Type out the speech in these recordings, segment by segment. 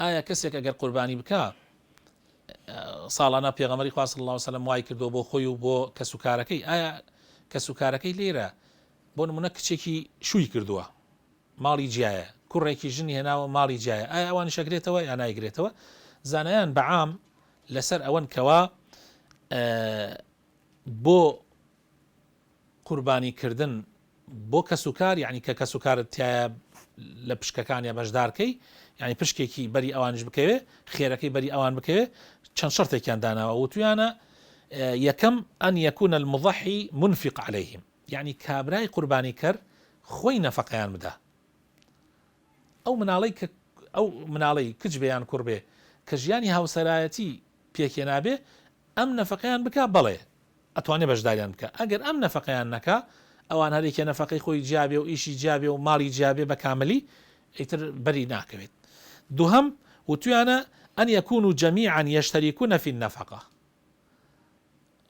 ئایا کەسێک ئەگەر قوربانی بکە ساڵانە پێغەمبەری خوا صلی الله علیه و سلم وای کردو بۆ خۆی و بۆ کەسوکارەکەی ئایا کەسوکارەکەی لێرە بۆ نمونە کچێکی شووی کردووە ماڵی جیایە کوڕێکی ژنی هێناوە ماڵی جیایە ئایا ئەوانی شەگرێتەوە یا نایگرێتەوە زانایان بەعام لەسەر ئەوەن کەوا بۆ قوربانیکردن بۆ کەسوکار یعنی کە کەسوکارت تایە لە پشکەکانیە بەشدارکەی یعنی پشکێکی بەری ئەوانش بکەوێ خێرەکەی بەری ئەوان بکەوێ چەند شەرتێکیان داناوە وتویانە یەکەم ئەن یەکونە المضحی منفق عليهم یعنی کابرای قوربانی کرد خۆی نەفەقەیان بدا ئەو مناڵەی کچ بێیان کوڕ بێ کە ژیانی هاوسەرایەتی پێکێنابێ ئەم نەفەقەیان بکە بەڵێ ئەتوانێ بەشداریان بکە ئەگەر ئەم نەفەقەیان نەکا ئەوان هەرێکە نەفەقەی خۆی جیابێ و ئیشی جیابێ و ماڵی جیابێ بە کاملی ئیتر بەری ناکەوێت دووهەم وتویانە ئەن یەکونوا جەمیعا یەشتەریکونە فی النەفەقە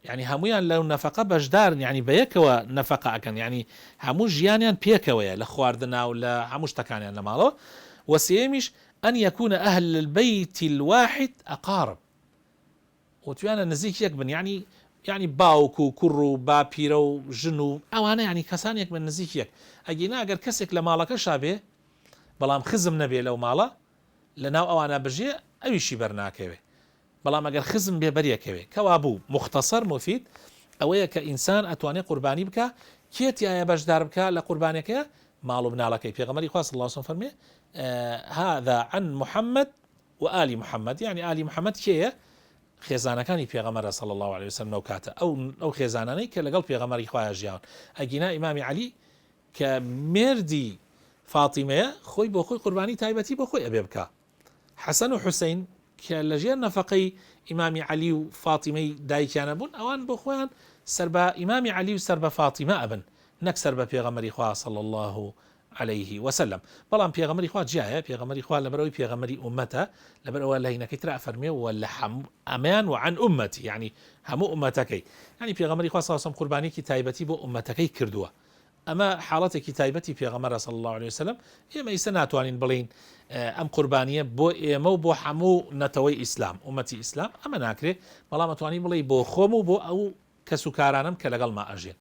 یعنی هەمویان لەو نەفەقە بەشدارن یعنی بەیەکەوە نەفەقە ئەکەن یعنی هەموو ژیانیان پێکەوەیە لە خواردنا و لە هەموو شتەکانیان لە ماڵەوە وەسێمیش ئەن یەکونە ئەهل البەیت الواحد ئەقارب وتویانە نزیک یەک بن یعنی باوک و کوڕ و باپیرە و ژن و ئەوانە ینی کەسانێک بن نزیک یەک ئەگەینا ئەگەر کەسێک لە ماڵەکەشا بێ بەڵام خزم نەبێ لەو ماڵە لەناو ئەوانە بژێ ئەویشی بەرناکەوێ بەڵام ئەگەر خزم بێ بەریەکەوێ کەوا بوو مختصر مفید ئەوەیە کە ئینسان ئەتوانێت قوربانی بکە کێتیایە بەشدار بکە لە قوربانەکەیە ماڵ و بناڵەکەی پێغەمبەری خوا صلی الله علیه و سلم فەرمێ هذا عن محمد وآل محمد يعني آل محمد کێیە خێزانەکانی پێغەمبەر صلی الله علیه و سلم نەو کاتە ئەو خێزانانەی کە لەگەڵ پێغەمبەری خوایە ژیان ئەگینا ئیمامی عەلی کە مێردی فاتیمەیە خۆی بۆ خۆی قوربانی تایبەتی بۆ خۆی ئەبێ بکە حەسەن و حوسەین کە لە ژێر نەفەقەی ئیمامی عەلی و فاتیمەی دایکیانە بوون ئەوان بۆ خۆیان سەر بە ئیمامی عەلی و سەر بە فاتیمە ئەبن نەک سەر بە پێغەمبەری خوا صلی الله عليه وسلم بەڵام پێغەمبەری خوا جیایە پێغەمبەری خوا لەبەرەوەی پێغەمبەری ئومەتە لەبەرەوە لە هینەکەی ترا فەرمێ و لە ئەمان وعن ئومەتی یعنی هەموو ئومەتەکەی یعنی پێغەمبەری خوا صلی الله عليه وسلم قوربانیکی تایبەتی بۆ ئومەتەکەی کردووە ئەمە حاڵەتێکی تایبەتی پێغەمبەر صلی الله عليه وسلم ئێمە ئیسە ناتوانین بڵین ئەم قوربانیە بۆ ئێمە و بۆ هەموو نەتەوەی ئیسلام ئومەتی ئیسلام ئەمە ناکرێت بەڵام ئەتوانی بڵێ بۆ خۆم و بۆ ئەو کەسوکارانم کە لەگەڵ ما ئەژێن